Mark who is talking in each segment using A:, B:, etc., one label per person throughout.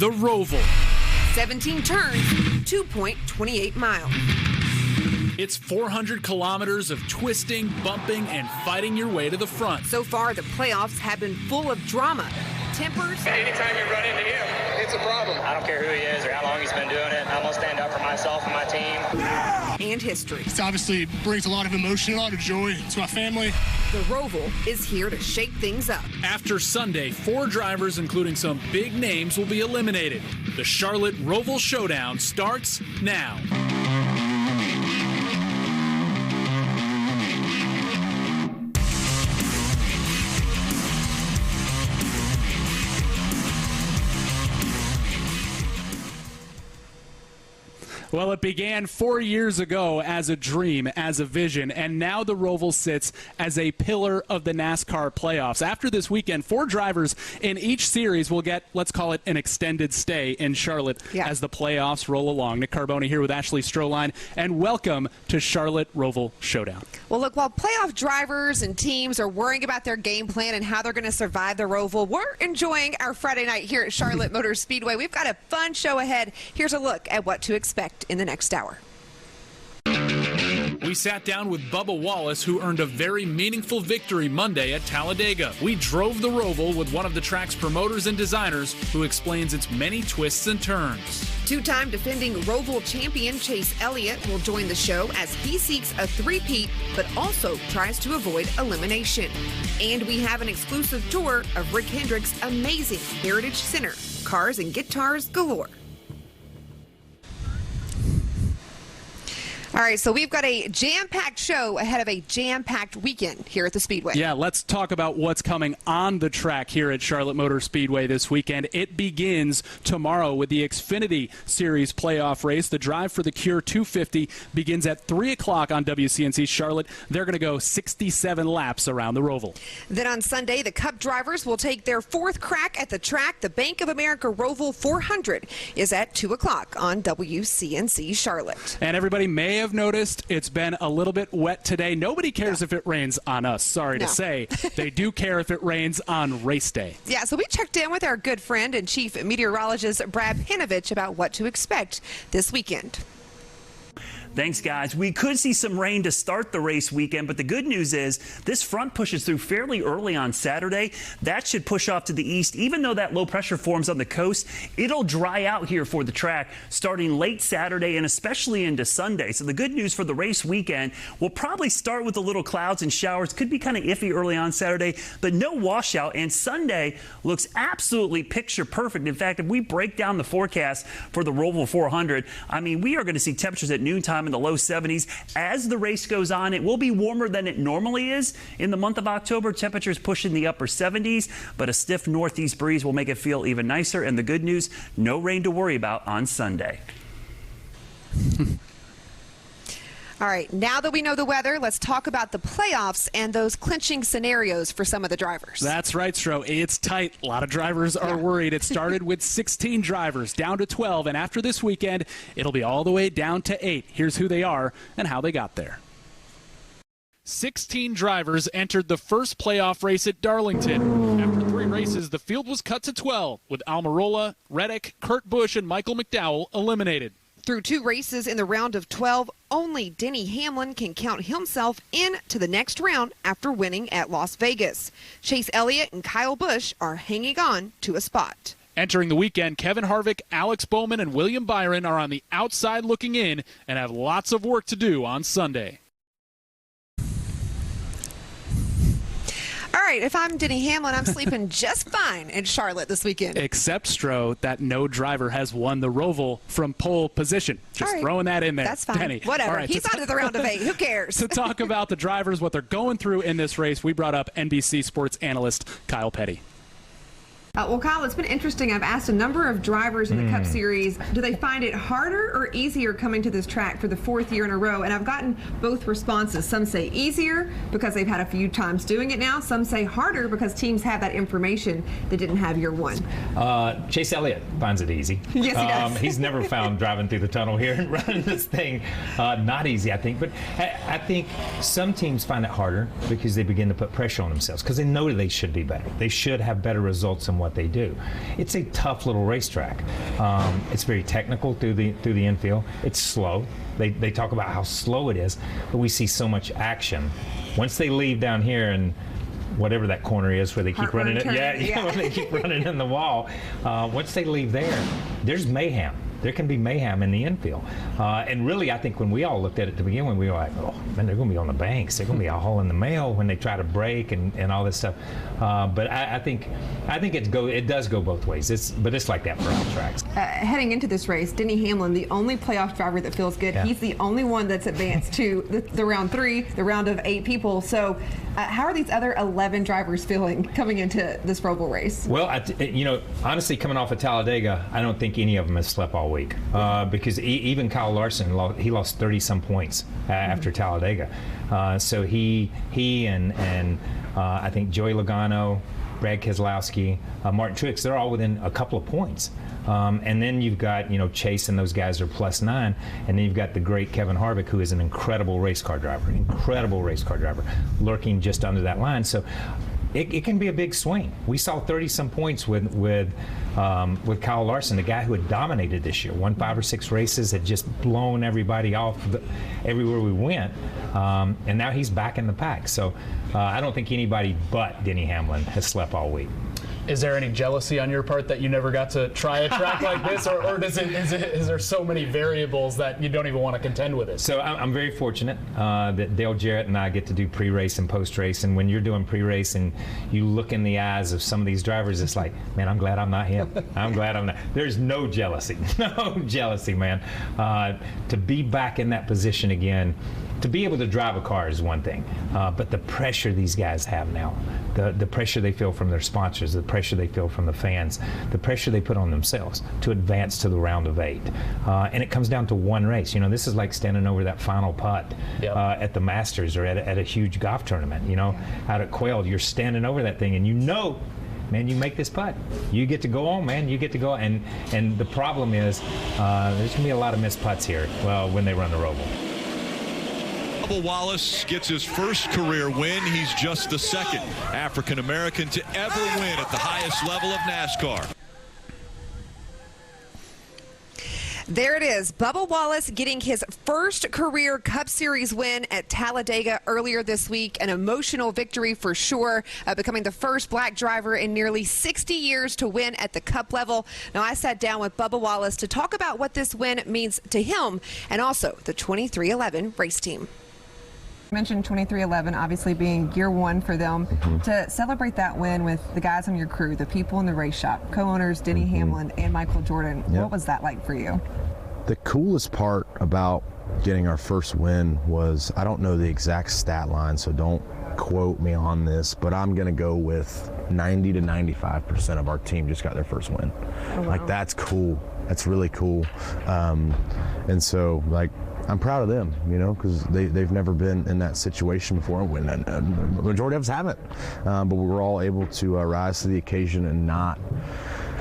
A: the Roval.
B: 17 turns, 2.28 miles.
A: It's 400 kilometers of twisting, bumping, and fighting your way to the front.
B: So far, the playoffs have been full of drama, tempers.
C: Anytime you run into him, it's a problem. I don't care who he is or how long he's been doing it. I'm going to stand up for myself and my team.
B: And history.
D: It obviously brings a lot of emotion, a lot of joy to my family.
B: The Roval is here to shake things up.
A: After Sunday, 4 drivers, including some big names, will be eliminated. The Charlotte Roval Showdown starts now. Well, it began 4 years ago as a dream, as a vision, and now the Roval sits as a pillar of the NASCAR playoffs. After this weekend, 4 drivers in each series will get, let's call it, an extended stay in Charlotte as the playoffs roll along. Nick Carboni here with Ashley Stroline, and welcome to Charlotte Roval Showdown.
B: Well, look, while playoff drivers and teams are worrying about their game plan and how they're going to survive the Roval, we're enjoying our Friday night here at Charlotte Motor Speedway. We've got a fun show ahead. Here's a look at what to expect in the next hour.
A: We sat down with Bubba Wallace, who earned a very meaningful victory Monday at Talladega. We drove the Roval with one of the track's promoters and designers, who explains its many twists and turns.
B: Two-time defending Roval champion Chase Elliott will join the show as he seeks a three-peat, but also tries to avoid elimination. And we have an exclusive tour of Rick Hendrick's amazing Heritage Center. Cars and guitars galore. All right, so we've got a jam-packed show ahead of a jam-packed weekend here at the Speedway.
A: Yeah, let's talk about what's coming on the track here at Charlotte Motor Speedway this weekend. It begins tomorrow with the Xfinity Series playoff race. The Drive for the Cure 250 begins at 3 o'clock on WCNC Charlotte. They're going to go 67 laps around the Roval.
B: Then on Sunday, the Cup drivers will take their 4th crack at the track. The Bank of America Roval 400 is at 2 o'clock on WCNC Charlotte.
A: And everybody may have noticed it's been a little bit wet today. Nobody cares if it rains on us, sorry to say. They do care if it rains on race day.
B: Yeah, so we checked in with our good friend and chief meteorologist Brad Pinovich about what to expect this weekend.
E: Thanks, guys. We could see some rain to start the race weekend, but the good news is this front pushes through fairly early on Saturday. That should push off to the east. Even though that low pressure forms on the coast, it'll dry out here for the track starting late Saturday and especially into Sunday. So the good news for the race weekend, we'll probably start with a little clouds and showers. Could be kind of iffy early on Saturday, but no washout. And Sunday looks absolutely picture perfect. In fact, if we break down the forecast for the Roval 400, I mean, we are going to see temperatures at noontime in the low 70s. As the race goes on, it will be warmer than it normally is in the month of October. Temperatures pushing the upper 70s, but a stiff northeast breeze will make it feel even nicer. And the good news, no rain to worry about on Sunday.
B: All right, now that we know the weather, let's talk about the playoffs and those clinching scenarios for some of the drivers.
A: That's right, Stro. It's tight. A lot of drivers are worried. It started with 16 drivers, down to 12, and after this weekend, it'll be all the way down to 8. Here's who they are and how they got there. 16 drivers entered the first playoff race at Darlington. After 3 races, the field was cut to 12, with Almirola, Reddick, Kurt Busch, and Michael McDowell eliminated.
B: Through 2 races in the round of 12, only Denny Hamlin can count himself in to the next round after winning at Las Vegas. Chase Elliott and Kyle Busch are hanging on to a spot.
A: Entering the weekend, Kevin Harvick, Alex Bowman, and William Byron are on the outside looking in and have lots of work to do on Sunday.
B: All right, if I'm Denny Hamlin, I'm sleeping just fine in Charlotte this weekend.
A: Except, Stro, that no driver has won the Roval from pole position. Just throwing that in there.
B: That's fine.
A: Denny.
B: Whatever.
A: Right,
B: he's on to the round of 8. Who cares?
A: To talk about the drivers, what they're going through in this race, we brought up NBC sports analyst Kyle Petty.
B: Well, Kyle, it's been interesting. I've asked a number of drivers in the Cup Series, do they find it harder or easier coming to this track for the 4th year in a row? And I've gotten both responses. Some say easier because they've had a few times doing it now. Some say harder because teams have that information that didn't have year 1.
F: Chase Elliott finds it easy.
B: Yes, he does.
F: He's never found driving through the tunnel here and running this thing not easy, I think. But I think some teams find it harder because they begin to put pressure on themselves because they know they should be better. They should have better results than what they do. It's a tough little racetrack. It's very technical through the infield. It's slow. They talk about how slow it is, but we see so much action. Once they leave down here and whatever that corner is where they keep running it, when they keep running in the wall, once they leave there, there's mayhem. There can be mayhem in the infield. And really, I think when we all looked at it to begin with, we were like, oh, man, they're going to be on the banks. They're going to be all in the mail when they try to break and all this stuff. But I think it does go both ways. But it's like that for all tracks.
B: Heading into this race, Denny Hamlin, the only playoff driver that feels good. Yeah. He's the only one that's advanced to the round 3, the round of 8 people. So how are these other 11 drivers feeling coming into this Roval race?
F: Well, honestly, coming off of Talladega, I don't think any of them has slept all week because even Kyle Larson, he lost 30-some points after Talladega. So he and I think Joey Logano, Brad Keselowski, Martin Truex, they're all within a couple of points. And then you've got, Chase and those guys are +9. And then you've got the great Kevin Harvick, who is an incredible race car driver, lurking just under that line. So it can be a big swing. We saw 30-some points with Kyle Larson, the guy who had dominated this year, won 5 or 6 races, had just blown everybody off everywhere we went, and now he's back in the pack. So I don't think anybody but Denny Hamlin has slept all week.
A: Is there any jealousy on your part that you never got to try a track like this, or is there so many variables that you don't even want to contend with it?
F: So I'm very fortunate that Dale Jarrett and I get to do pre-race and post-race, and when you're doing pre-race and you look in the eyes of some of these drivers, it's like, man, I'm glad I'm not him. I'm glad I'm not. There's no jealousy, man. To be back in that position again, to be able to drive a car is one thing, but the pressure these guys have now, the pressure they feel from their sponsors, the pressure they feel from the fans, the pressure they put on themselves to advance to the round of 8. And it comes down to one race. This is like standing over that final putt at the Masters or at a huge golf tournament, out at Quail. You're standing over that thing and man, you make this putt, you get to go on, man. You get to go. And the problem is there's going to be a lot of missed putts here when they run the Roval.
G: Bubba Wallace gets his first career win. He's just the second African-American to ever win at the highest level of NASCAR.
B: There it is. Bubba Wallace getting his first career Cup Series win at Talladega earlier this week. An emotional victory for sure, becoming the first black driver in nearly 60 years to win at the Cup level. Now, I sat down with Bubba Wallace to talk about what this win means to him and also the 2311 race team. You mentioned 2311 obviously being year 1 for them. To celebrate that win with the guys on your crew, the people in the race shop, co-owners Denny Hamlin and Michael Jordan, what was that like for you?
H: The coolest part about getting our first win was, I don't know the exact stat line, so don't quote me on this, but I'm going to go with 90 to 95% of our team just got their first win. Oh, wow. Like, that's cool. That's really cool. And so, I'm proud of them, because they've never been in that situation before. And the majority of us haven't. But we were all able to rise to the occasion and not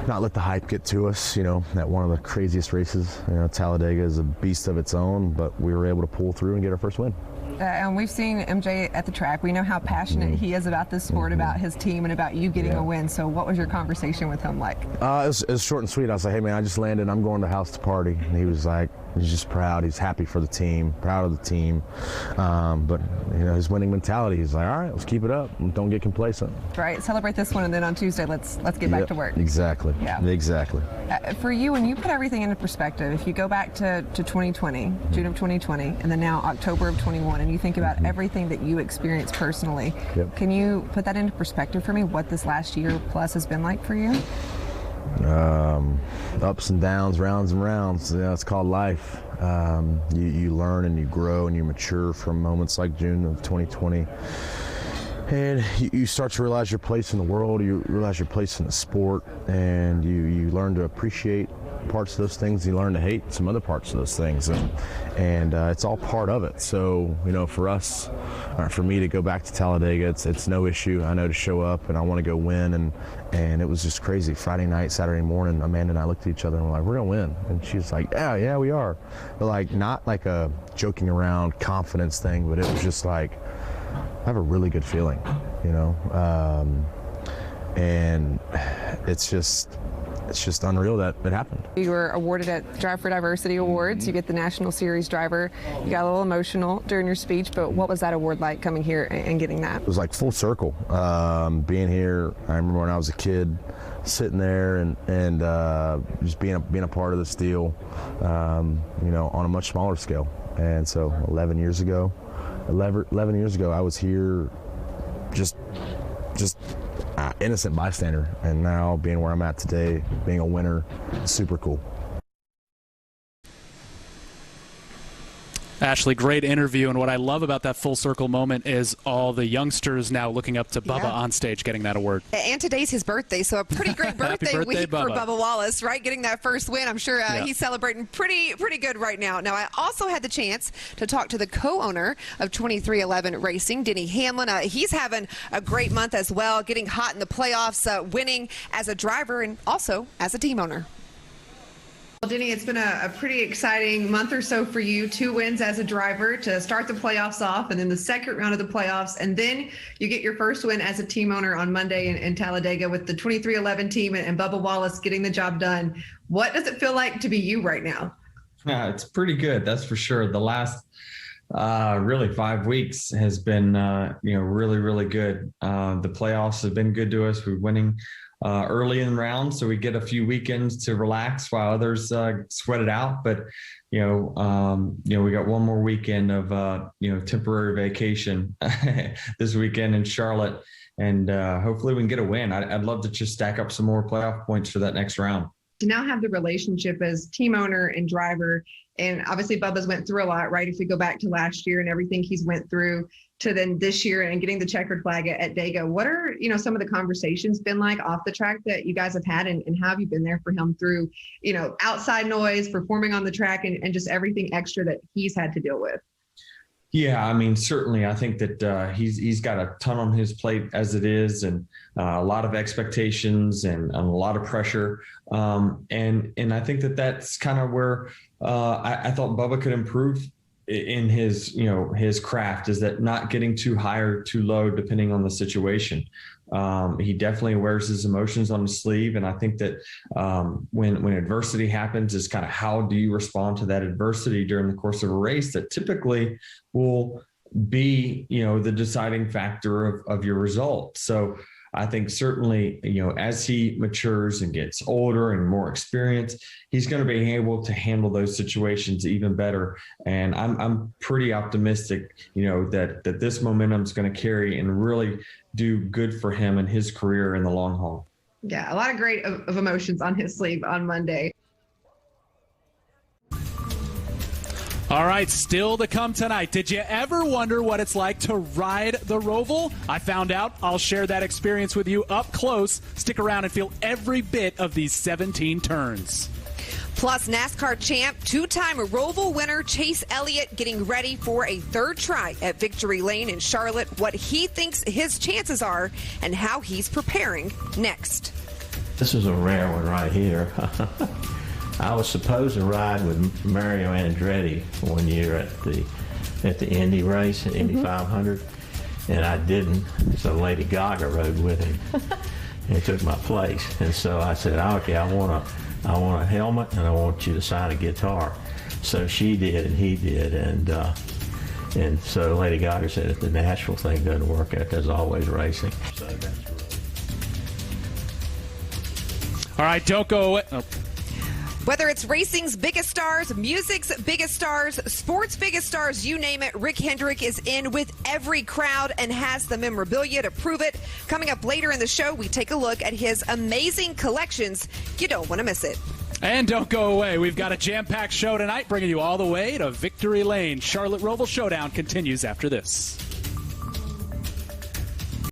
H: let the hype get to us, at one of the craziest races. Talladega is a beast of its own, but we were able to pull through and get our first win. And we've seen MJ at the track. We know how passionate he is about this sport, about his team, and about you getting a win. So what was your conversation with him like? It was short and sweet. I was like, hey, man, I just landed. I'm going to house to party. And he was like, he's just proud. He's happy for the team, proud of the team. But, his winning mentality, he's like, all right, let's keep it up. Don't get complacent. Right. Celebrate this one, and then on Tuesday, let's get back to work. Exactly. Yeah. Exactly. For you, when you put everything into perspective, if you go back to 2020, June of 2020, and then now October of 21, and you think about everything that you experienced personally, can you put that into perspective for me, what this last year plus has been like for you? Ups and downs, rounds and rounds. It's called life. You learn and you grow and you mature from moments like June of 2020. And you start to realize your place in the world, you realize your place in the sport, and you learn to appreciate parts of those things, you learn to hate some other parts of those things, and it's all part of it. So for us, for me to go back to Talladega, it's no issue. I know to show up and I want to go win, and it was just crazy. Friday night, Saturday morning, Amanda and I looked at each other and we're like, we're gonna win, and she's like, yeah we are, but not like a joking around confidence thing, but it was just like, I have a really good feeling, and it's just unreal that it happened.
B: You were awarded at Drive for Diversity Awards. You get the National Series driver. You got a little emotional during your speech, but what was that award like coming here and getting that?
H: It was like full circle. Being here, I remember when I was a kid, sitting there and just being a part of this deal, on a much smaller scale. And so 11 years ago, I was here just innocent bystander, and now being where I'm at today, being a winner, super cool.
A: Ashley, great interview, and what I love about that full circle moment is all the youngsters now looking up to Bubba on stage getting that award.
B: And today's his birthday, so a pretty great birthday week for Bubba Wallace, right? Getting that first win. I'm sure he's celebrating pretty good right now. Now, I also had the chance to talk to the co-owner of 2311 Racing, Denny Hamlin. He's having a great month as well, getting hot in the playoffs, winning as a driver and also as a team owner. Well, Denny, it's been a pretty exciting month or so for you. 2 wins as a driver to start the playoffs off, and then the second round of the playoffs, and then you get your first win as a team owner on Monday in Talladega with the 2311 team and Bubba Wallace getting the job done. What does it feel like to be you right now?
I: Yeah, it's pretty good, that's for sure. The last really 5 weeks has been really, really good. The playoffs have been good to us. We're winning early in rounds, so we get a few weekends to relax while others sweat it out. But we got one more weekend of temporary vacation this weekend in Charlotte, and hopefully we can get a win. I'd love to just stack up some more playoff points for that next round.
B: To now have the relationship as team owner and driver, and obviously Bubba's went through a lot, right? If we go back to last year and everything he's went through, to then this year and getting the checkered flag at Dega. What are, some of the conversations been like off the track that you guys have had, and how have you been there for him through, outside noise, performing on the track, and just everything extra that he's had to deal with?
I: Yeah, I mean, certainly I think that he's got a ton on his plate as it is, and a lot of expectations and a lot of pressure. And I think that that's kind of where I thought Bubba could improve in his craft, is that not getting too high or too low depending on the situation. He definitely wears his emotions on his sleeve, and I think that when adversity happens, is kind of how do you respond to that adversity during the course of a race that typically will be the deciding factor of your result. So I think certainly, as he matures and gets older and more experienced, he's going to be able to handle those situations even better. And I'm pretty optimistic, that this momentum is going to carry and really do good for him and his career in the long haul.
B: Yeah, a lot of great of emotions on his sleeve on Monday.
A: All right, still to come tonight. Did you ever wonder what it's like to ride the Roval? I found out. I'll share that experience with you up close. Stick around and feel every bit of these 17 turns.
B: Plus, NASCAR champ, 2-time Roval winner Chase Elliott getting ready for a third try at Victory Lane in Charlotte, what he thinks his chances are, and how he's preparing next.
J: This is a rare one right here. I was supposed to ride with Mario Andretti one year at the Indy race, at Indy 500, and I didn't. So Lady Gaga rode with him and took my place. And so I said, okay, I want a helmet and I want you to sign a guitar. So she did and he did, and so Lady Gaga said, if the Nashville thing doesn't work out, there's always racing. So that's
A: all right, don't go away. Oh.
B: Whether it's racing's biggest stars, music's biggest stars, sports' biggest stars, you name it, Rick Hendrick is in with every crowd and has the memorabilia to prove it. Coming up later in the show, we take a look at his amazing collections. You don't want to miss it.
A: And don't go away. We've got a jam-packed show tonight, bringing you all the way to Victory Lane. Charlotte Roval Showdown continues after this.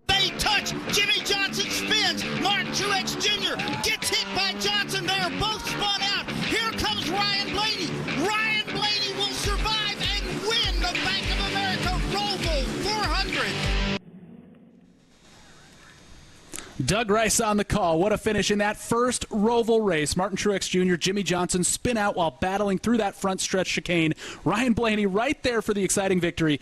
K: They touch. Jimmy Johnson spins. Martin Truex Jr. gets hit by Johnson. They are both spun out. Here comes Ryan Blaney. Ryan Blaney will survive and win the Bank of America Roval 400.
A: Doug Rice on the call. What a finish in that first Roval race. Martin Truex Jr., Jimmy Johnson spin out while battling through that front stretch chicane. Ryan Blaney right there for the exciting victory.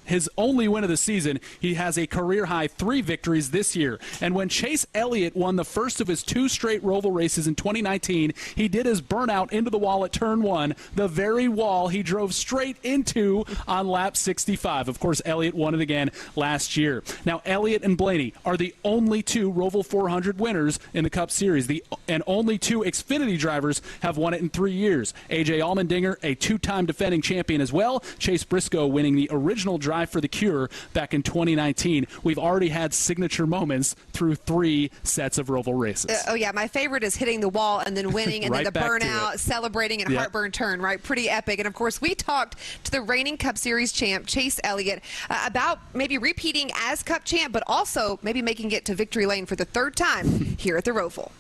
A: His only win of the season. He has a career-high 3 victories this year. And when Chase Elliott won the first of his 2 straight Roval races in 2019, he did his burnout into the wall at turn 1, the very wall he drove straight into on lap 65. Of course, Elliott won it again last year. Now, Elliott and Blaney are the only 2 Roval 400 winners in the Cup Series, and only 2 Xfinity drivers have won it in 3 years. A.J. Allmendinger, a 2-time defending champion as well. Chase Briscoe winning the original Drive for the Cure back in 2019. We've already had signature moments through 3 sets of Roval races.
B: Oh, yeah. My favorite is hitting the wall and then winning, and
A: Right
B: then the burnout, celebrating, and heartburn turn, right? Pretty epic. And, of course, we talked to the reigning Cup Series champ, Chase Elliott, about maybe repeating as Cup champ, but also maybe making it to victory lane for the 3rd time here at the Roval.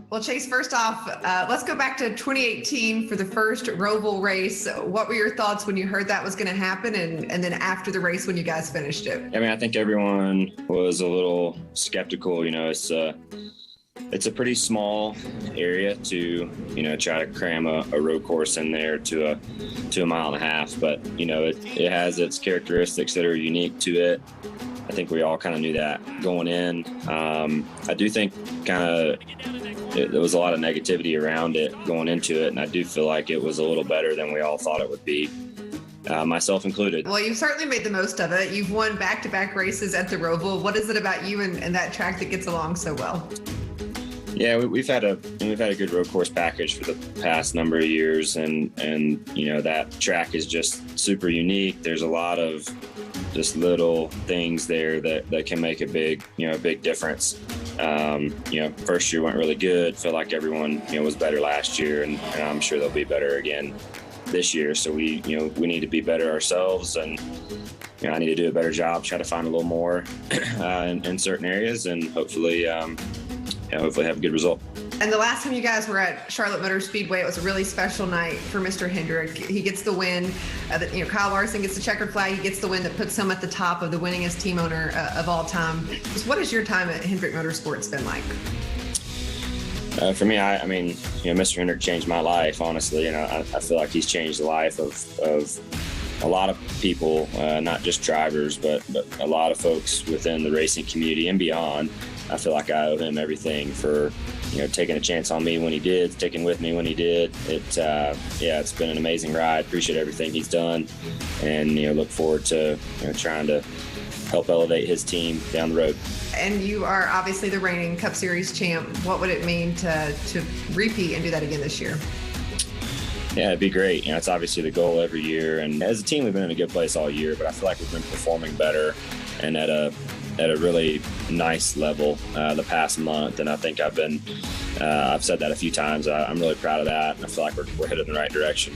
B: Well, Chase, first off, let's go back to 2018 for the first Roval race. What were your thoughts when you heard that was going to happen, and then after the race when you guys finished it?
L: I mean, I think everyone was a little skeptical. You know, it's a pretty small area to, you know, try to cram a road course in there to a mile and a half. But, you know, it has its characteristics that are unique to it. I think we all kind of knew that going in. I do think there was a lot of negativity around it going into it, and I do feel like it was a little better than we all thought it would be, myself included.
B: Well, you've certainly made the most of it. You've won back-to-back races at the Roval. What is it about you and that track that gets along so well?
L: Yeah, we've had a good road course package for the past number of years, and you know, that track is just super unique. There's a lot of just little things there that can make a big difference. You know, first year went really good. Feel like everyone, you know, was better last year, and I'm sure they'll be better again this year. So we need to be better ourselves, and you know, I need to do a better job, try to find a little more in certain areas, and hopefully have a good result.
B: And the last time you guys were at Charlotte Motor Speedway, it was a really special night for Mr. Hendrick. He gets the win. Kyle Larson gets the checkered flag. He gets the win that puts him at the top of the winningest team owner of all time. Just what has your time at Hendrick Motorsports been like?
L: For me, I mean, you know, Mr. Hendrick changed my life, honestly. You know, I feel like he's changed the life of a lot of people, not just drivers, but a lot of folks within the racing community and beyond. I feel like I owe him everything for, you know, taking a chance on me when he did, sticking with me when he did. It's been an amazing ride. Appreciate everything he's done, and, you know, look forward to, you know, trying to help elevate his team down the road.
B: And you are obviously the reigning Cup Series champ. What would it mean to repeat and do that again this year?
L: Yeah, it'd be great. You know, it's obviously the goal every year, and as a team, we've been in a good place all year. But I feel like we've been performing better and at a really nice level the past month, and I think I've said that a few times. I'm really proud of that, and I feel like we're headed in the right direction.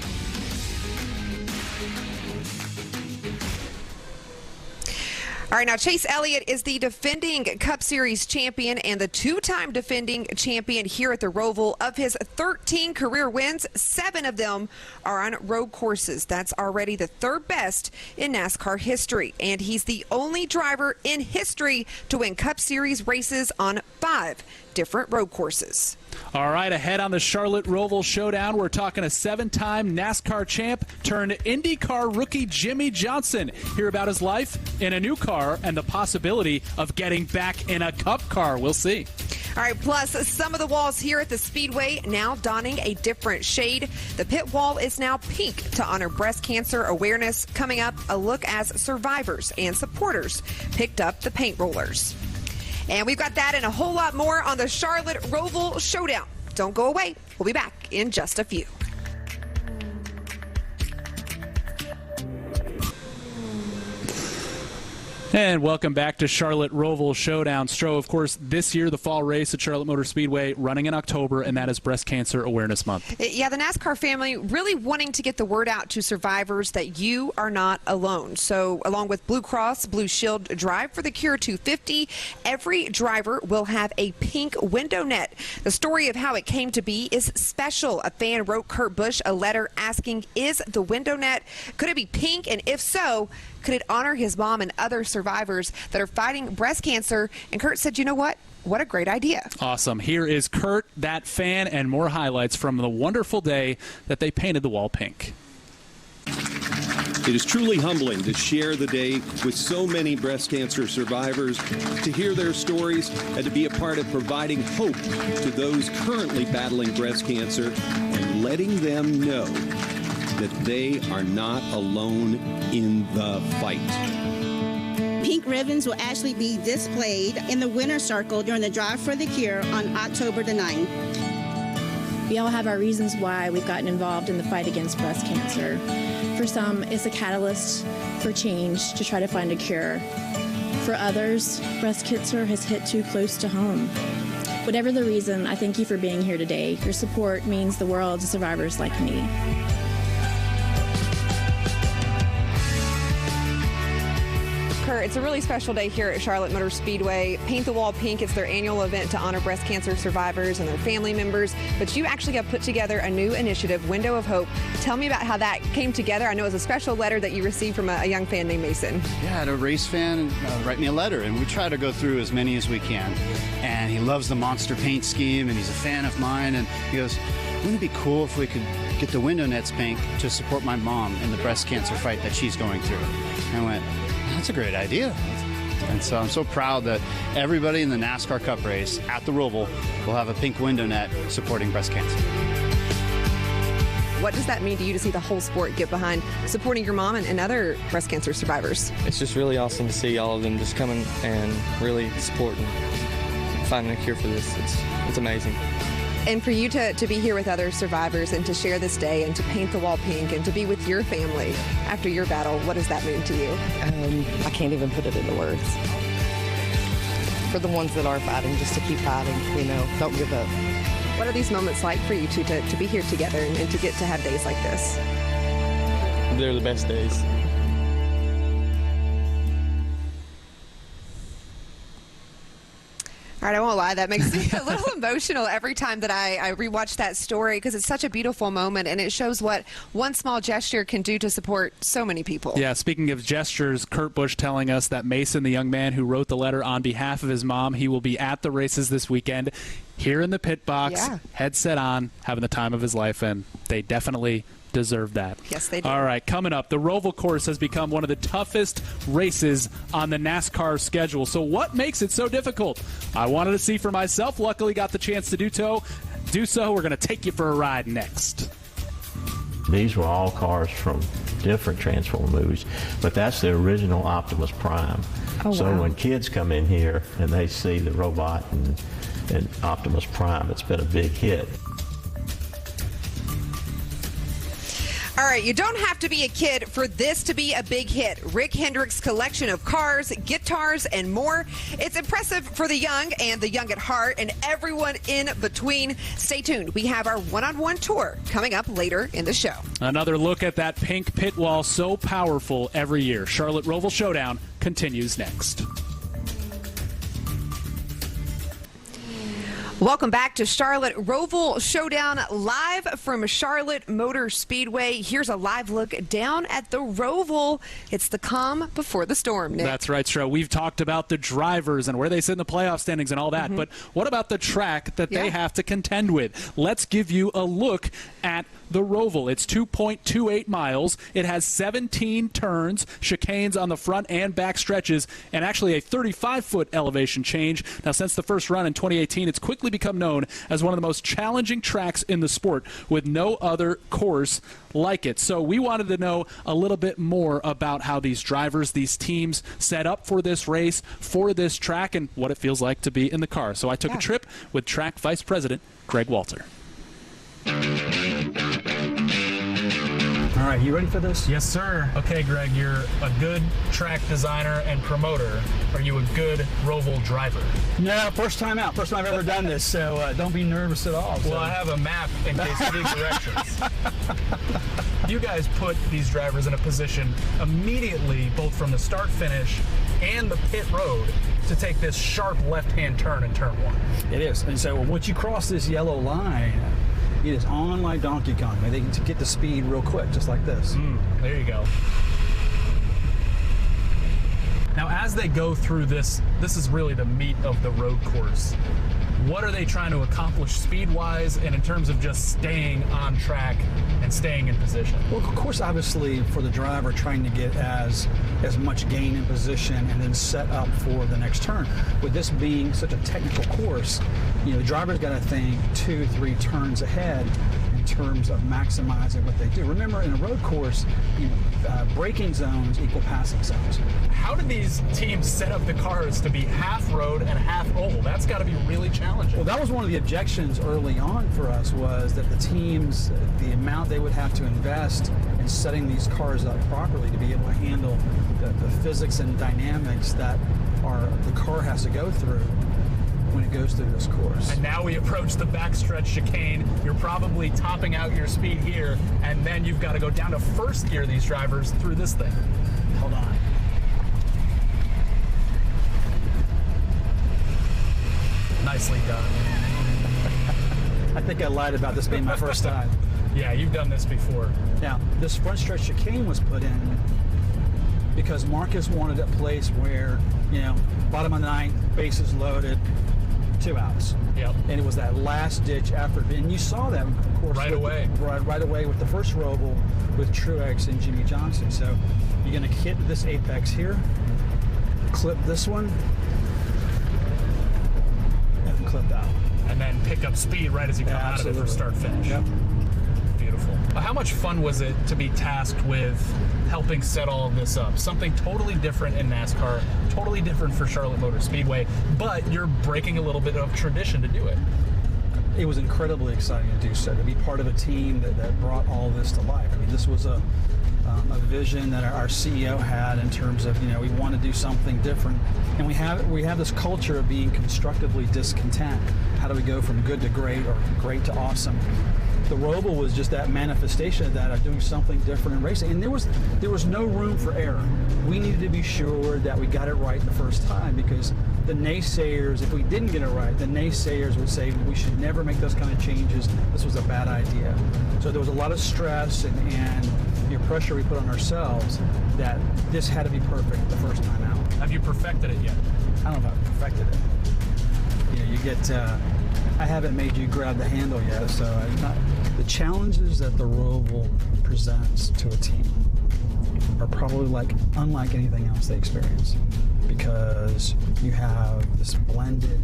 B: All right, now Chase Elliott is the defending Cup Series champion and the 2-time defending champion here at the Roval. Of his 13 career wins, 7 of them are on road courses. That's already the 3rd best in NASCAR history, and he's the only driver in history to win Cup Series races on 5 different road courses.
A: All right, ahead on the Charlotte Roval Showdown, we're talking a 7-time NASCAR champ turned IndyCar rookie Jimmy Johnson. Hear about his life in a new car and the possibility of getting back in a Cup car. We'll see.
B: All right, plus some of the walls here at the Speedway now donning a different shade. The pit wall is now pink to honor breast cancer awareness. Coming up, a look as survivors and supporters picked up the paint rollers. And we've got that and a whole lot more on the Charlotte Roval Showdown. Don't go away. We'll be back in just a few.
A: And welcome back to Charlotte Roval Showdown. Stro, of course, this year, the fall race at Charlotte Motor Speedway running in October, and that is Breast Cancer Awareness Month.
B: Yeah, the NASCAR family really wanting to get the word out to survivors that you are not alone. So along with Blue Cross Blue Shield Drive for the Cure 250, every driver will have a pink window net. The story of how it came to be is special. A fan wrote Kurt Busch a letter asking, is the window net, could it be pink? And if so, could it honor his mom and other survivors survivors that are fighting breast cancer. And Kurt said, you know what? What a great idea.
A: Awesome. Here is Kurt, that fan, and more highlights from the wonderful day that they painted the wall pink.
M: It is truly humbling to share the day with so many breast cancer survivors, to hear their stories, and to be a part of providing hope to those currently battling breast cancer and letting them know that they are not alone in the fight.
N: Pink ribbons will actually be displayed in the winner's circle during the Drive for the Cure on October the 9th.
O: We all have our reasons why we've gotten involved in the fight against breast cancer. For some, it's a catalyst for change to try to find a cure. For others, breast cancer has hit too close to home. Whatever the reason, I thank you for being here today. Your support means the world to survivors like me.
B: Kurt, it's a really special day here at Charlotte Motor Speedway. Paint the Wall Pink, it's their annual event to honor breast cancer survivors and their family members. But you actually have put together a new initiative, Window of Hope. Tell me about how that came together. I know it was a special letter that you received from a young fan named Mason.
P: Yeah, I had a race fan write me a letter, and we try to go through as many as we can. And he loves the monster paint scheme, and he's a fan of mine. And he goes, wouldn't it be cool if we could get the window nets pink to support my mom in the breast cancer fight that she's going through? And I went, that's a great idea. And so I'm so proud that everybody in the NASCAR Cup race at the Roval will have a pink window net supporting breast cancer.
B: What does that mean to you to see the whole sport get behind supporting your mom and other breast cancer survivors?
Q: It's just really awesome to see all of them just coming and really supporting, finding a cure for this. It's amazing.
B: And for you to be here with other survivors and to share this day and to paint the wall pink and to be with your family after your battle, what does that mean to you?
R: I can't even put it into words. For the ones that are fighting, just to keep fighting, don't give up.
B: What are these moments like for you two to be here together and to get to have days like this?
Q: They're the best days.
B: All right, I won't lie, that makes me a little emotional every time that I rewatch that story because it's such a beautiful moment and it shows what one small gesture can do to support so many people.
A: Yeah, speaking of gestures, Kurt Busch telling us that Mason, the young man who wrote the letter on behalf of his mom, he will be at the races this weekend here in the pit box, headset on, having the time of his life, and they definitely deserve that.
B: Yes, they do.
A: All right, coming up, the Roval course has become one of the toughest races on the NASCAR schedule. So what makes it so difficult? I wanted to see for myself. Luckily got the chance to do so. We're going to take you for a ride next.
J: These were all cars from different Transformer movies, but that's the original Optimus Prime. So when kids come in here and they see the robot and Optimus Prime, it's been a big hit.
B: All right, you don't have to be a kid for this to be a big hit. Rick Hendrick's collection of cars, guitars, and more. It's impressive for the young and the young at heart and everyone in between. Stay tuned. We have our one-on-one tour coming up later in the show.
A: Another look at that pink pit wall, so powerful every year. Charlotte Roval Showdown continues next.
B: Welcome back to Charlotte Roval Showdown, live from Charlotte Motor Speedway. Here's a live look down at the Roval. It's the calm before the storm, Nick.
A: That's right, Stro. We've talked about the drivers and where they sit in the playoff standings and all that, but what about the track that they have to contend with? Let's give you a look at the Roval. It's 2.28 miles. It has 17 turns, chicanes on the front and back stretches, and actually a 35-foot elevation change. Now, since the first run in 2018, it's quickly become known as one of the most challenging tracks in the sport, with no other course like it. So we wanted to know a little bit more about how these drivers, these teams set up for this race, for this track, and what it feels like to be in the car. So I took a trip with track vice president Greg Walter.
S: All right, you ready for this? Yes, sir. Okay, Greg, you're a good track designer and promoter. Are you a good Roval driver? No, first time out. First time I've ever done this, so don't be nervous at all. Well, I have a map in case I need directions. You guys put these drivers in a position immediately, both from the start-finish and the pit road, to take this sharp left-hand turn in turn one. It is. And so once you cross this yellow line, it is on like Donkey Kong. They can get the speed real quick, just like this. There you go.
A: Now, as they go through this is really the meat of the road course. What are they trying to accomplish speed-wise and in terms of just staying on track and staying in position?
S: Well, of course, obviously, for the driver, trying to get as much gain in position and then set up for the next turn. With this being such a technical course, the driver's got to think 2-3 turns ahead in terms of maximizing what they do. Remember, in a road course, braking zones equal passing zones.
A: How did these teams set up the cars to be half road and half oval? That's got to be really challenging.
S: Well, that was one of the objections early on for us, was that the teams, the amount they would have to invest in setting these cars up properly to be able to handle the physics and dynamics that the car has to go through when it goes through this course.
A: And now we approach the backstretch chicane. You're probably topping out your speed here, and then you've got to go down to first gear, these drivers, through this thing.
S: Hold on.
A: Nicely done.
S: I think I lied about this being my first time.
A: Yeah, you've done this before.
S: Now, this front stretch chicane was put in because Marcus wanted a place where, bottom of the ninth, bases loaded, 2 outs.
A: Yep.
S: And it was that last ditch effort. And you saw that, of course, right away with the first Roval with Truex and Jimmy Johnson. So you're going to hit this apex here, clip this one, and clip out.
A: And then pick up speed right as you come out of it for start finish.
S: Yep.
A: Beautiful. How much fun was it to be tasked with helping set all of this up? Something totally different in NASCAR, totally different for Charlotte Motor Speedway, but you're breaking a little bit of tradition to do it.
S: It was incredibly exciting to do so, to be part of a team that brought all this to life. I mean, this was a vision that our CEO had in terms of, we want to do something different. And we have this culture of being constructively discontent. How do we go from good to great or great to awesome? The Roval was just that manifestation of that, of doing something different in racing. And there was no room for error. We needed to be sure that we got it right the first time, because the naysayers, if we didn't get it right, the naysayers would say we should never make those kind of changes. This was a bad idea. So there was a lot of stress and pressure we put on ourselves that this had to be perfect the first time out.
A: Have you perfected it yet?
S: I don't know if I've perfected it. You get, I haven't made you grab the handle yet, so the challenges that the Roval presents to a team are probably unlike anything else they experience, because you have this blended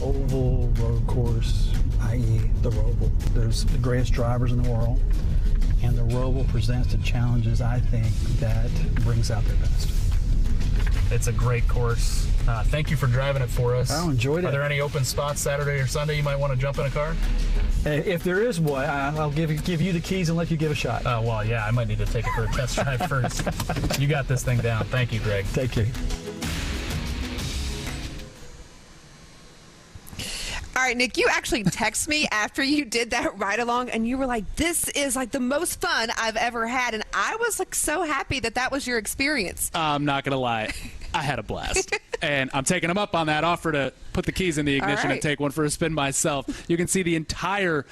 S: oval road course, i.e. the Roval. There's the greatest drivers in the world, and the Roval presents the challenges, I think, that brings out their best.
A: It's a great course. Thank you for driving it for us.
S: I enjoyed it.
A: Are there any open spots Saturday or Sunday you might want to jump in a car?
S: If there is, boy, I'll give you the keys and let you give a shot.
A: Oh, well, yeah, I might need to take it for a test drive first. You got this thing down. Thank you, Greg.
S: Thank you.
B: All right, Nick, you actually texted me after you did that ride along, and you were like, this is the most fun I've ever had. And I was so happy that was your experience.
A: I'm not going to lie. I had a blast. And I'm taking him up on that offer to put the keys in the ignition and take one for a spin myself. You can see the entire,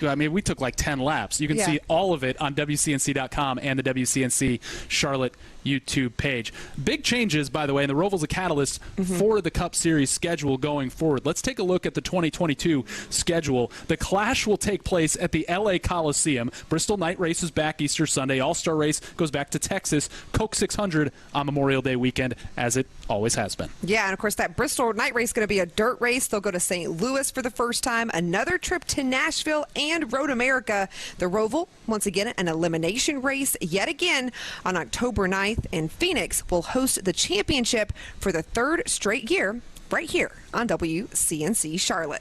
A: we took 10 laps. You can see all of it on WCNC.com and the WCNC Charlotte YouTube page. Big changes, by the way, and the Roval's a catalyst for the Cup Series schedule going forward. Let's take a look at the 2022 schedule. The Clash will take place at the LA Coliseum. Bristol Night Race is back Easter Sunday. All-Star Race goes back to Texas. Coke 600 on Memorial Day weekend, as it always has been.
B: Yeah, and of course that Bristol Night Race is going to be a dirt race. They'll go to St. Louis for the first time, another trip to Nashville and Road America. The Roval, once again, an elimination race yet again on October 9th. And Phoenix will host the championship for the third straight year right here on WCNC Charlotte.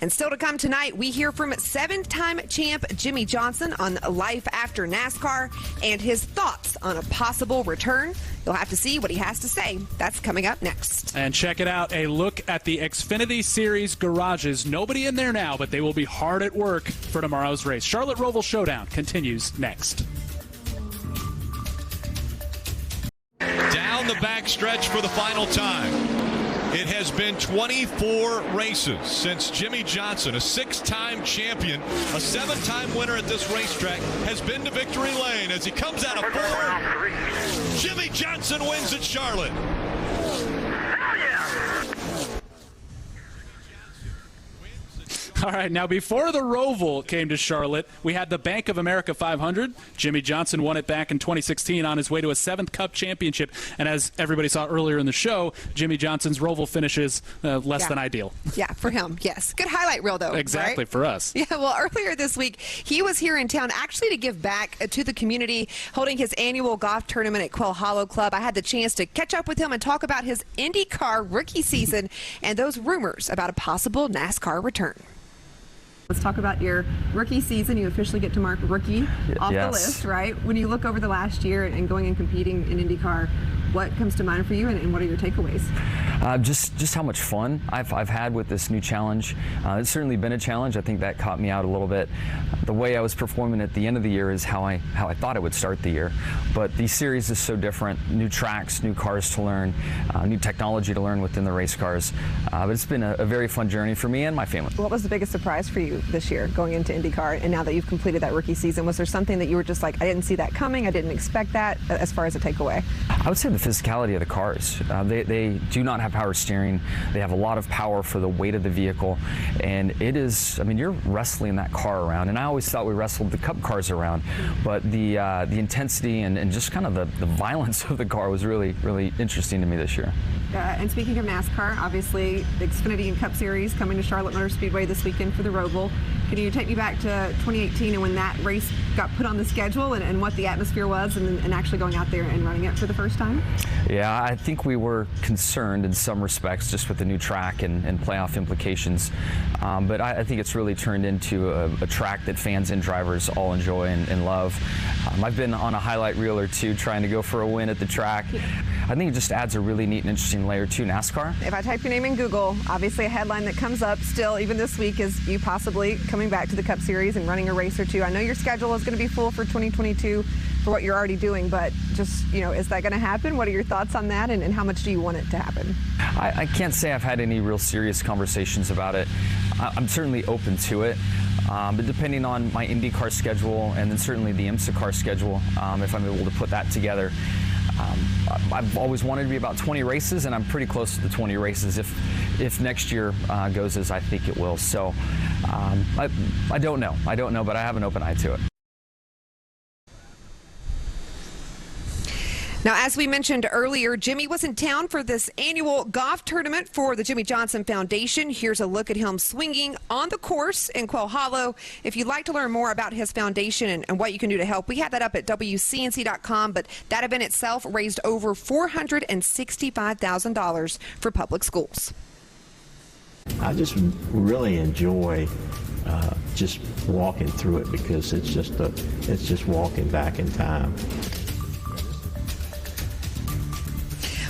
B: And still to come tonight, we hear from 7-time champ Jimmy Johnson on life after NASCAR and his thoughts on a possible return. You'll have to see what he has to say. That's coming up next.
A: And check it out, a look at the Xfinity Series garages. Nobody in there now, but they will be hard at work for tomorrow's race. Charlotte Roval Showdown continues next.
G: Down the backstretch for the final time. It has been 24 races since Jimmy Johnson, a 6-time champion, a 7-time winner at this racetrack, has been to victory lane as he comes out of 4. Jimmy Johnson wins at Charlotte.
A: All right, now before the Roval came to Charlotte, we had the Bank of America 500. Jimmy Johnson won it back in 2016 on his way to a 7th Cup championship. And as everybody saw earlier in the show, Jimmy Johnson's Roval finishes less than ideal.
B: Yeah, for him, yes. Good highlight reel, though.
A: Exactly,
B: right?
A: for us.
B: Yeah, well, earlier this week, he was here in town actually to give back to the community, holding his annual golf tournament at Quail Hollow Club. I had the chance to catch up with him and talk about his IndyCar rookie season and those rumors about a possible NASCAR return. Let's talk about your rookie season. You officially get to mark rookie off the list, right? When you look over the last year and going and competing in IndyCar, what comes to mind for you, and what are your takeaways?
T: Just how much fun I've had with this new challenge. It's certainly been a challenge. I think that caught me out a little bit. The way I was performing at the end of the year is how I thought I would start the year. But the series is so different. New tracks, new cars to learn, new technology to learn within the race cars. But it's been a very fun journey for me and my family.
B: What was the biggest surprise for you this year going into IndyCar, and now that you've completed that rookie season? Was there something that you were just like, I didn't see that coming, I didn't expect that, as far as a takeaway?
T: I would say the physicality of the cars. They do not have power steering. They have a lot of power for the weight of the vehicle, and it is, I mean, you're wrestling that car around, and I always thought we wrestled the Cup cars around, but the intensity and just kind of the violence of the car was really, really interesting to me this year.
B: And speaking of NASCAR, obviously the Xfinity and Cup Series coming to Charlotte Motor Speedway this weekend for the Roval. Can you take me back to 2018 and when that race got put on the schedule and what the atmosphere was, and actually going out there and running it for the first time?
T: Yeah, I think we were concerned in some respects just with the new track and playoff implications. But I think it's really turned into a track that fans and drivers all enjoy and love. I've been on a highlight reel or two trying to go for a win at the track. I think it just adds a really neat and interesting layer to NASCAR.
B: If I type your name in Google, obviously a headline that comes up still, even this week, is you possibly coming back to the Cup Series and running a race or two. I know your schedule is going to be full for 2022 for what you're already doing, but just, is that going to happen? What are your thoughts on that, and how much do you want it to happen?
T: I can't say I've had any real serious conversations about it. I'm certainly open to it, but depending on my IndyCar schedule and then certainly the IMSA car schedule, if I'm able to put that together, I've always wanted to be about 20 races, and I'm pretty close to the 20 races if next year goes as I think it will. So I don't know. I don't know, but I have an open eye to it.
B: Now, as we mentioned earlier, Jimmy was in town for this annual golf tournament for the Jimmy Johnson Foundation. Here's a look at him swinging on the course in Quail Hollow. If you'd like to learn more about his foundation and what you can do to help, we have that up at WCNC.com, but that event itself raised over $465,000 for public schools.
J: I just really enjoy just walking through it because it's just walking back in time.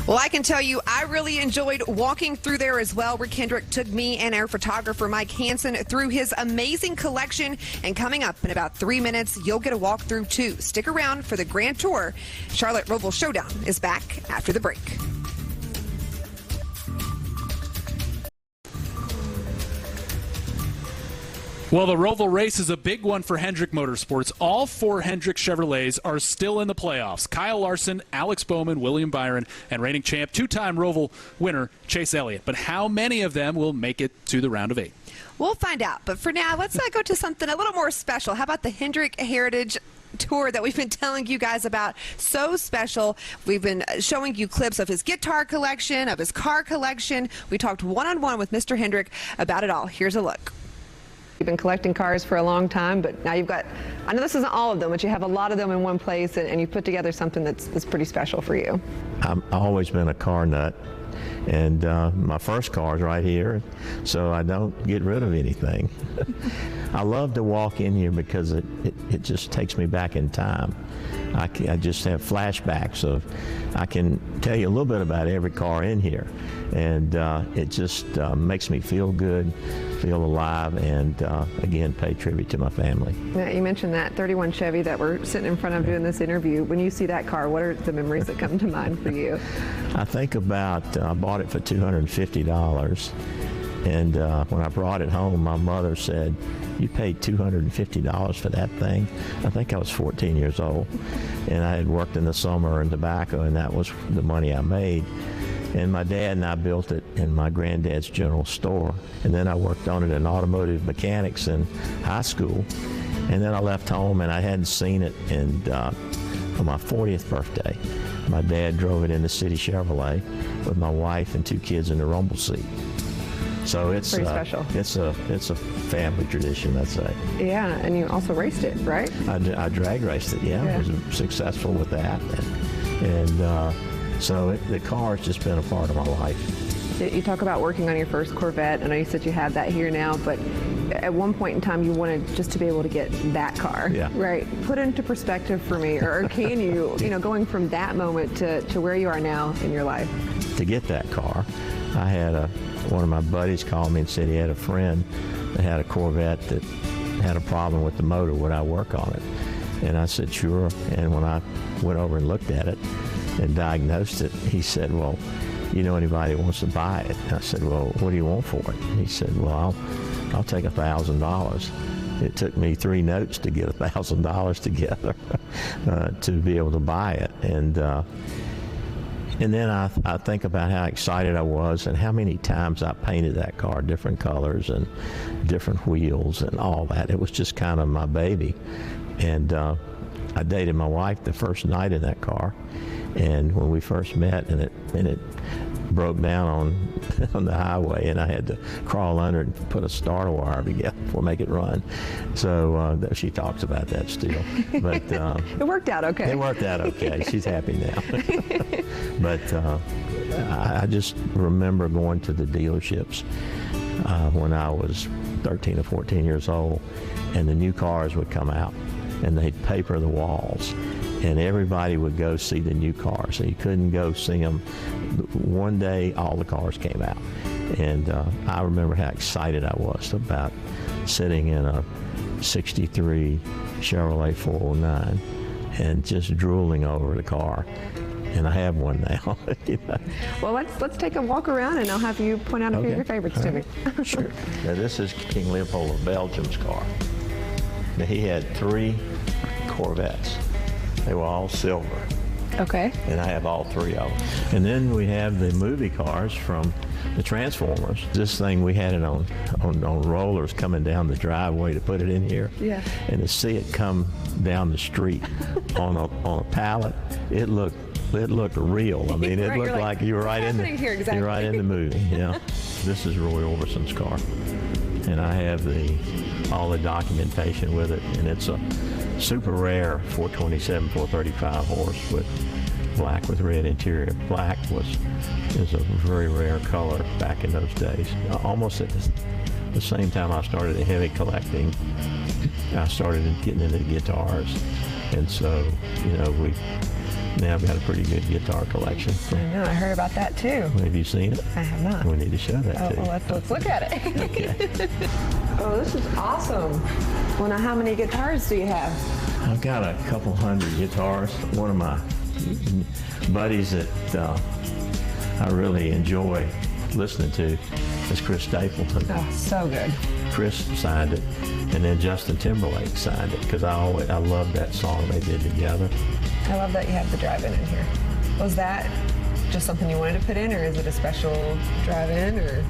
B: Well, I can tell you, I really enjoyed walking through there as well. Rick Hendrick took me and our photographer, Mike Hansen, through his amazing collection. And coming up in about 3 minutes, you'll get a walk through too. Stick around for the Grand Tour. Charlotte Roval Showdown is back after the break.
A: Well, the Roval race is a big one for Hendrick Motorsports. All 4 Hendrick Chevrolets are still in the playoffs. Kyle Larson, Alex Bowman, William Byron, and reigning champ, 2-time Roval winner Chase Elliott. But how many of them will make it to the round of 8?
B: We'll find out. But for now, let's go to something a little more special. How about the Hendrick Heritage Tour that we've been telling you guys about? So special. We've been showing you clips of his guitar collection, of his car collection. We talked one-on-one with Mr. Hendrick about it all. Here's a look. You've been collecting cars for a long time, but now you've got, I know this isn't all of them, but you have a lot of them in one place, and you've put together something that's pretty special for you.
J: I've always been a car nut, and my first car is right here, so I don't get rid of anything. I love to walk in here because it just takes me back in time. I just have flashbacks of, I can tell you a little bit about every car in here, and it just makes me feel good, feel alive, and again, pay tribute to my family.
B: Yeah, you mentioned that 31 Chevy that we're sitting in front of doing this interview. When you see that car, what are the memories that come to mind for you?
J: I think about, I bought it for $250, and when I brought it home, my mother said, "You paid $250 for that thing?" I think I was 14 years old, and I had worked in the summer in tobacco, and that was the money I made. And my dad and I built it in my granddad's general store. And then I worked on it in automotive mechanics in high school. And then I left home, and I hadn't seen it. And for my 40th birthday, my dad drove it in the City Chevrolet with my wife and 2 kids in the rumble seat. So it's
B: pretty special.
J: It's a family tradition, I'd say.
B: Yeah, and you also raced it, right?
J: I drag raced it. Yeah. I was successful with that, and so the car has just been a part of my life.
B: You talk about working on your first Corvette. I know you said you have that here now, but at one point in time you wanted just to be able to get that car, right? Put it into perspective for me, or can you, going from that moment to where you are now in your life?
J: To get that car, I had one of my buddies called me and said he had a friend that had a Corvette that had a problem with the motor. Would I work on it? And I said, sure. And when I went over and looked at it and diagnosed it, he said, well, you know anybody that wants to buy it? And I said, well, what do you want for it? And he said, well, I'll take $1,000. It took me 3 notes to get $1,000 together to be able to buy it. And then I think about how excited I was and how many times I painted that car, different colors and different wheels and all that. It was just kind of my baby. And I dated my wife the first night in that car. And when we first met, and it broke down on the highway, and I had to crawl under it and put a starter wire together before make it run. So she talks about that still. But
B: it worked out okay.
J: It worked out okay. She's happy now. But I just remember going to the dealerships when I was 13 or 14 years old, and the new cars would come out, and they'd paper the walls. And everybody would go see the new cars. So you couldn't go see them. One day, all the cars came out. And I remember how excited I was about sitting in a 63 Chevrolet 409 and just drooling over the car. And I have one now.
B: Well, let's take a walk around, and I'll have you point out a few of your favorites to me.
J: Sure. Now, this is King Leopold of Belgium's car. Now, he had 3 Corvettes. They were all silver.
B: Okay.
J: And I have all 3 of them. And then we have the movie cars from the Transformers. This thing, we had it on rollers coming down the driveway to put it in here.
B: Yeah.
J: And to see it come down the street on a pallet, it looked real. I mean, it looked like you were right in you're right in the movie. Yeah. This is Roy Orbison's car, and I have all the documentation with it, and it's a super rare 427, 435 horse with black with red interior. Black is a very rare color back in those days. Almost at the same time I started heavy collecting, I started getting into guitars, and so we now got a pretty good guitar collection.
B: I know, I heard about that too.
J: Have you seen it?
B: I have not.
J: We need to show that to you.
B: Well, let's look at it.
J: Okay.
B: Oh, this is awesome. Well, now how many guitars do you have?
J: I've got a couple hundred guitars. One of my buddies that I really enjoy listening to is Chris Stapleton.
B: Oh, so good.
J: Chris signed it, and then Justin Timberlake signed it, because I love that song they did together.
B: I love that you have the drive-in in here. Was that just something you wanted to put in, or is it a special drive-in, or?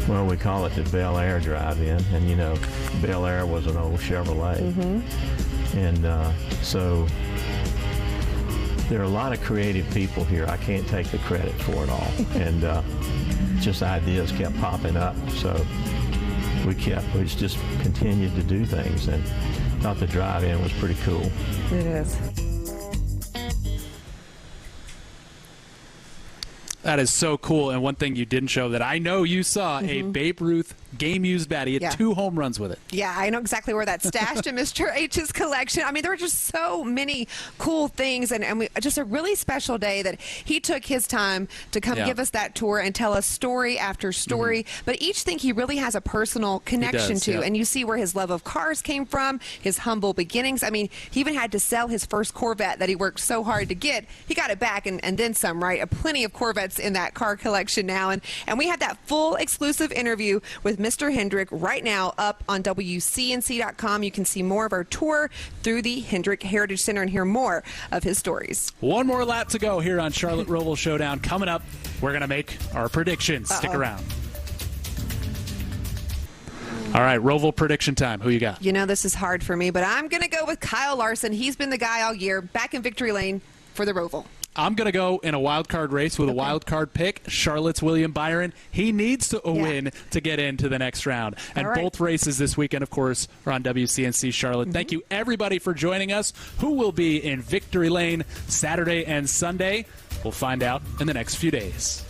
J: Well, we call it the Bel Air drive-in, and Bel Air was an old Chevrolet. Mm-hmm. And so there are a lot of creative people here. I can't take the credit for it all. And just ideas kept popping up. So we just continued to do things, and thought the drive-in was pretty cool.
B: It is.
A: That is so cool. And one thing you didn't show that I know you saw, a Babe Ruth game-used bat. He had 2 home runs with it.
B: Yeah, I know exactly where that's stashed in Mr. H's collection. I mean, there were just so many cool things, and just a really special day that he took his time to come give us that tour and tell us story after story. But each thing he really has a personal connection to, and you see where his love of cars came from, his humble beginnings. I mean, he even had to sell his first Corvette that he worked so hard to get. He got it back and then some, right? Plenty of Corvettes in that car collection now. And we had that full exclusive interview with with Mr. Hendrick right now up on WCNC.com. You can see more of our tour through the Hendrick Heritage Center and hear more of his stories.
A: One more lap to go here on Charlotte Roval Showdown. Coming up, we're going to make our predictions. Stick around. All right, Roval prediction time. Who you got?
B: You know, this is hard for me, but I'm going to go with Kyle Larson. He's been the guy all year, back in victory lane for the Roval.
A: I'm going to go in a wild card race with a wild card pick. Charlotte's William Byron. He needs to win to get into the next round. And both races this weekend, of course, are on WCNC Charlotte. Thank you, everybody, for joining us. Who will be in victory lane Saturday and Sunday? We'll find out in the next few days.